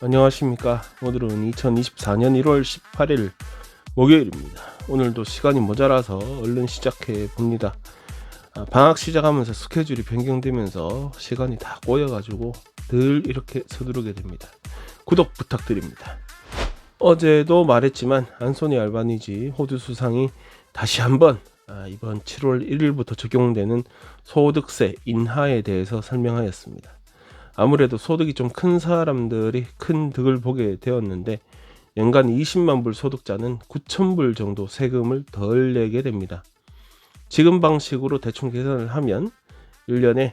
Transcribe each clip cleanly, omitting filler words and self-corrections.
안녕하십니까. 오늘은 2024년 1월 18일 목요일입니다. 오늘도 시간이 모자라서 얼른 시작해 봅니다. 방학 시작하면서 스케줄이 변경되면서 시간이 다 꼬여가지고 늘 이렇게 서두르게 됩니다. 구독 부탁드립니다. 어제도 말했지만 안소니 알바니지 호주 수상이 다시 한번 이번 7월 1일부터 적용되는 소득세 인하에 대해서 설명하였습니다. 아무래도 소득이 좀 큰 사람들이 큰 득을 보게 되었는데 연간 20만 불 소득자는 9천 불 정도 세금을 덜 내게 됩니다. 지금 방식으로 대충 계산을 하면 1년에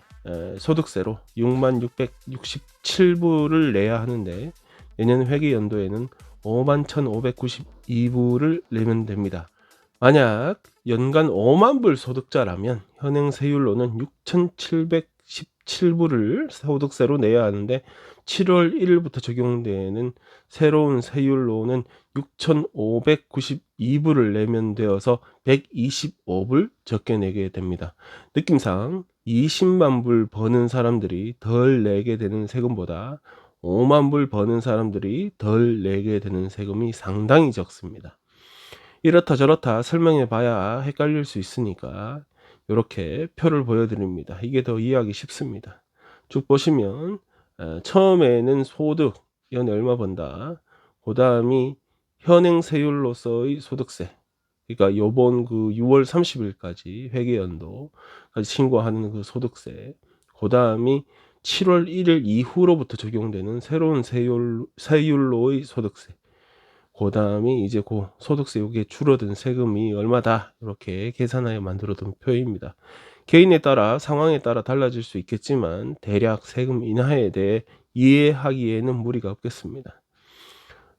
소득세로 6만 667불을 내야 하는데 내년 회계 연도에는 5만 1,592불을 내면 됩니다. 만약 연간 5만 불 소득자라면 현행 세율로는 6,717불을 소득세로 내야 하는데 7월 1일부터 적용되는 새로운 세율로는 6,592불을 내면 되어서 125불 적게 내게 됩니다. 느낌상 20만 불 버는 사람들이 덜 내게 되는 세금보다 5만 불 버는 사람들이 덜 내게 되는 세금이 상당히 적습니다. 이렇다 저렇다 설명해 봐야 헷갈릴 수 있으니까 이렇게 표를 보여드립니다. 이게 더 이해하기 쉽습니다. 쭉 보시면 처음에는 소득 연에 얼마 번다, 그 다음이 현행 세율로서의 소득세, 그러니까 요번 그 6월 30일까지 회계연도까지 신고하는 그 소득세, 그 다음이 7월 1일 이후로부터 적용되는 새로운 세율로의 소득세, 그 다음이 이제 그 소득세 요게 줄어든 세금이 얼마다 이렇게 계산하여 만들어둔 표입니다. 개인에 따라 상황에 따라 달라질 수 있겠지만 대략 세금 인하에 대해 이해하기에는 무리가 없겠습니다.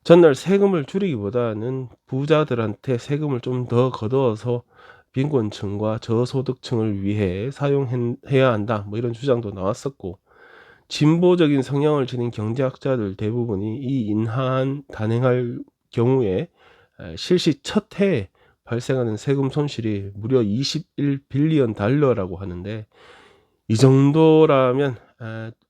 전날 세금을 줄이기보다는 부자들한테 세금을 좀 더 걷어서 빈곤층과 저소득층을 위해 사용해야 한다, 뭐 이런 주장도 나왔었고, 진보적인 성향을 지닌 경제학자들 대부분이 이 인하안 단행할 경우에 실시 첫 해에 발생하는 세금 손실이 무려 21빌리언 달러라고 하는데, 이 정도라면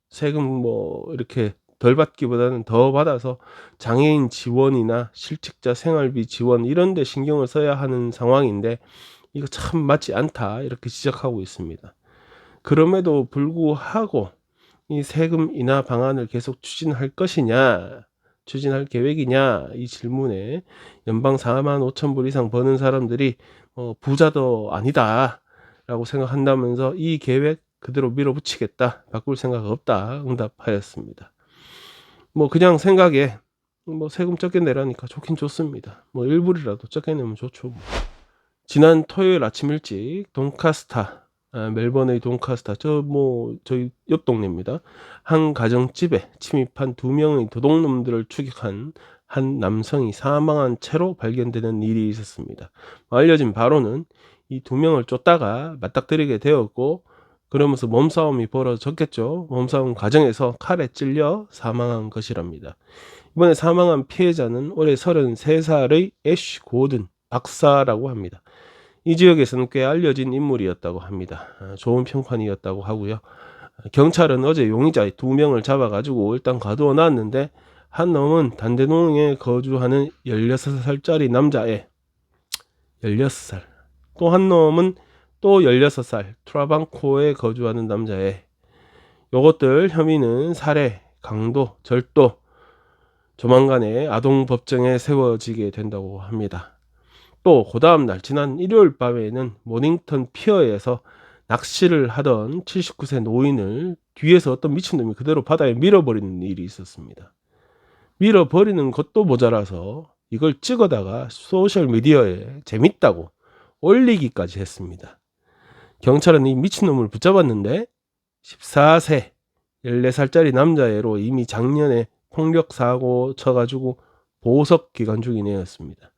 세금 뭐 이렇게 덜 받기보다는 더 받아서 장애인 지원이나 실직자 생활비 지원 이런 데 신경을 써야 하는 상황인데 이거 참 맞지 않다, 이렇게 지적하고 있습니다. 그럼에도 불구하고 이 세금 인하 방안을 계속 추진할 계획이냐, 이 질문에 연방 4만 5천 불 이상 버는 사람들이 부자도 아니다 라고 생각한다면서 이 계획 그대로 밀어붙이겠다, 바꿀 생각 없다 응답하였습니다. 뭐 그냥 생각에 뭐 세금 적게 내라니까 좋긴 좋습니다. 뭐 1불이라도 적게 내면 좋죠. 지난 토요일 아침 일찍 돈카스타, 멜번의 돈카스타, 저희 옆 동네입니다. 한 가정집에 침입한 2명의 도둑놈들을 추격한 한 남성이 사망한 채로 발견되는 일이 있었습니다. 알려진 바로는 이 2명을 쫓다가 맞닥뜨리게 되었고, 그러면서 몸싸움이 벌어졌겠죠. 몸싸움 과정에서 칼에 찔려 사망한 것이랍니다. 이번에 사망한 피해자는 올해 33살의 애쉬 고든 박사라고 합니다. 이 지역에서는 꽤 알려진 인물이었다고 합니다. 좋은 평판이었다고 하고요. 경찰은 어제 용의자 2명을 잡아가지고 일단 가두어 놨는데, 한 놈은 단대동에 거주하는 16살짜리 남자애, 16살, 또 한 놈은 또 16살 트라방코에 거주하는 남자애. 요것들 혐의는 살해, 강도, 절도, 조만간에 아동법정에 세워지게 된다고 합니다. 또 그 다음날 지난 일요일 밤에는 모닝턴 피어에서 낚시를 하던 79세 노인을 뒤에서 어떤 미친놈이 그대로 바다에 밀어버리는 일이 있었습니다. 밀어버리는 것도 모자라서 이걸 찍어다가 소셜미디어에 재밌다고 올리기까지 했습니다. 경찰은 이 미친놈을 붙잡았는데 14세 14살짜리 남자애로 이미 작년에 폭력사고 쳐가지고 보석 기간 중인 애였습니다.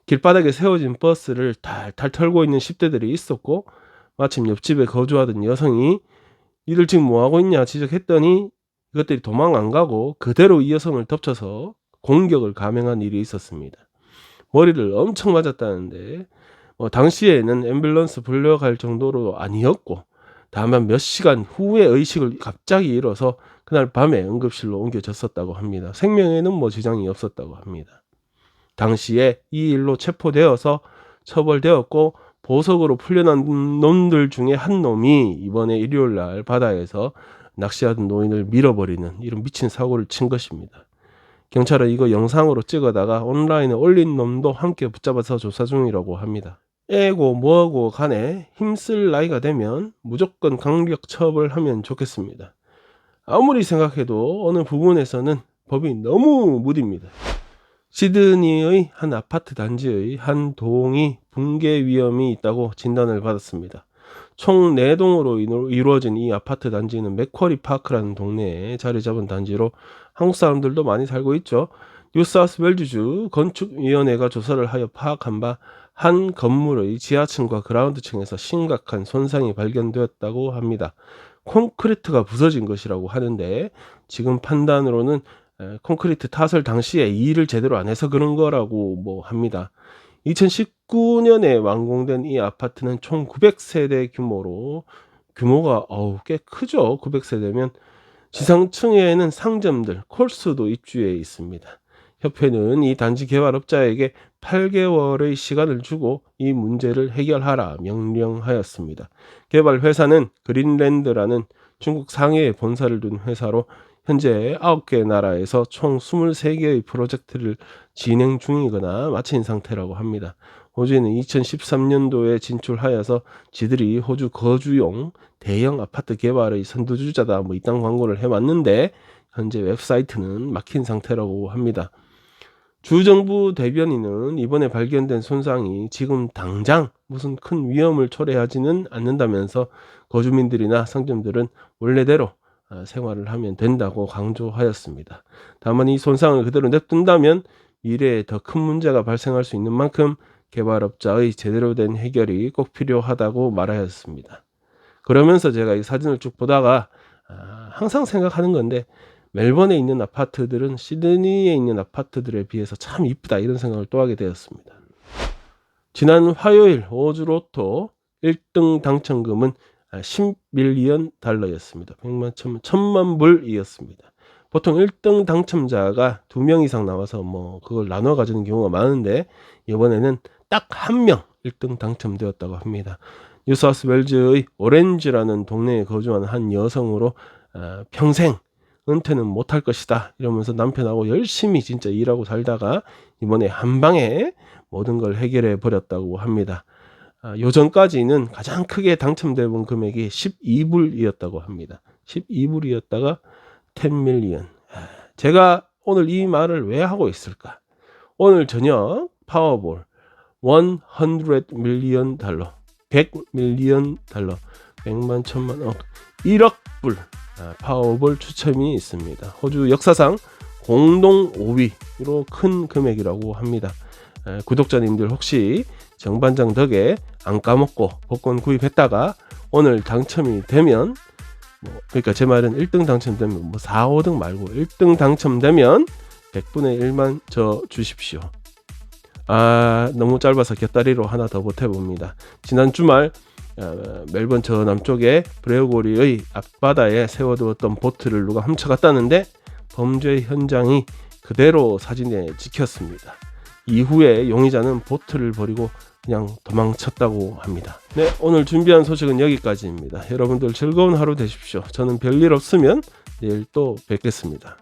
길바닥에 세워진 버스를 탈탈 털고 있는 10대들이 있었고, 마침 옆집에 거주하던 여성이 이들 지금 뭐하고 있냐 지적했더니 이것들이 도망 안 가고 그대로 이 여성을 덮쳐서 공격을 감행한 일이 있었습니다. 머리를 엄청 맞았다는데 당시에는 앰뷸런스 불려갈 정도로 아니었고, 다만 몇 시간 후에 의식을 갑자기 잃어서 그날 밤에 응급실로 옮겨졌었다고 합니다. 생명에는 뭐 지장이 없었다고 합니다. 당시에 이 일로 체포되어서 처벌되었고 보석으로 풀려난 놈들 중에 한 놈이 이번에 일요일 날 바다에서 낚시하던 노인을 밀어버리는 이런 미친 사고를 친 것입니다. 경찰은 이거 영상으로 찍어다가 온라인에 올린 놈도 함께 붙잡아서 조사 중이라고 합니다. 애고 뭐하고 간에 힘쓸 나이가 되면 무조건 강력 처벌하면 좋겠습니다. 아무리 생각해도 어느 부분에서는 법이 너무 무딥니다. 시드니의 한 아파트 단지의 한 동이 붕괴 위험이 있다고 진단을 받았습니다. 총 4동으로 이루어진 이 아파트 단지는 맥쿼리 파크라는 동네에 자리 잡은 단지로 한국 사람들도 많이 살고 있죠. 뉴사우스웨일즈주 건축위원회가 조사를 하여 파악한 바 한 건물의 지하층과 그라운드층에서 심각한 손상이 발견되었다고 합니다. 콘크리트가 부서진 것이라고 하는데 지금 판단으로는 콘크리트 타설 당시에 이 일을 제대로 안 해서 그런 거라고 뭐 합니다. 2019년에 완공된 이 아파트는 총 900세대 규모가 꽤 크죠. 900세대면 지상층에는 상점들, 콜스도 입주해 있습니다. 협회는 이 단지 개발업자에게 8개월의 시간을 주고 이 문제를 해결하라 명령하였습니다. 개발 회사는 그린랜드라는 중국 상해에 본사를 둔 회사로 현재 9개 나라에서 총 23개의 프로젝트를 진행 중이거나 마친 상태라고 합니다. 호주에는 2013년도에 진출하여서 지들이 호주 거주용 대형 아파트 개발의 선두주자다 이딴 광고를 해왔는데 현재 웹사이트는 막힌 상태라고 합니다. 주정부 대변인은 이번에 발견된 손상이 지금 당장 무슨 큰 위험을 초래하지는 않는다면서 거주민들이나 상점들은 원래대로 생활을 하면 된다고 강조하였습니다. 다만 이 손상을 그대로 냅둔다면 미래에 더 큰 문제가 발생할 수 있는 만큼 개발업자의 제대로 된 해결이 꼭 필요하다고 말하였습니다. 그러면서 제가 이 사진을 쭉 보다가 항상 생각하는 건데 멜번에 있는 아파트들은 시드니에 있는 아파트들에 비해서 참 이쁘다 이런 생각을 또 하게 되었습니다. 지난 화요일 오즈 로또 1등 당첨금은 10밀리언 달러였습니다. 100만, 1000만 불이었습니다. 보통 1등 당첨자가 2명 이상 나와서 그걸 나눠 가지는 경우가 많은데 이번에는 딱 1명 1등 당첨되었다고 합니다. 뉴사우스웨일즈의 오렌지라는 동네에 거주하는 한 여성으로 평생 은퇴는 못할 것이다 이러면서 남편하고 열심히 진짜 일하고 살다가 이번에 한 방에 모든 걸 해결해 버렸다고 합니다. 요전까지는 가장 크게 당첨돼 본 금액이 12불이었다고 합니다. 12불이었다가 10밀리언. 제가 오늘 이 말을 왜 하고 있을까? 오늘 저녁 파워볼 100밀리언 달러 100밀리언 달러 100만 1000만 억 1억 불 파워볼 추첨이 있습니다. 호주 역사상 공동 5위로 큰 금액이라고 합니다. 구독자님들 혹시 정반장 덕에 안 까먹고 복권 구입했다가 오늘 당첨이 되면 그러니까 제 말은 1등 당첨되면 4, 5등 말고 1등 당첨되면 100분의 1만 저 주십시오. 너무 짧아서 곁다리로 하나 더 보태봅니다. 지난 주말 멜번 저 남쪽에 브레어고리의 앞바다에 세워두었던 보트를 누가 훔쳐갔다는데 범죄 현장이 그대로 사진에 찍혔습니다. 이후에 용의자는 보트를 버리고 그냥 도망쳤다고 합니다. 네, 오늘 준비한 소식은 여기까지입니다. 여러분들 즐거운 하루 되십시오. 저는 별일 없으면 내일 또 뵙겠습니다.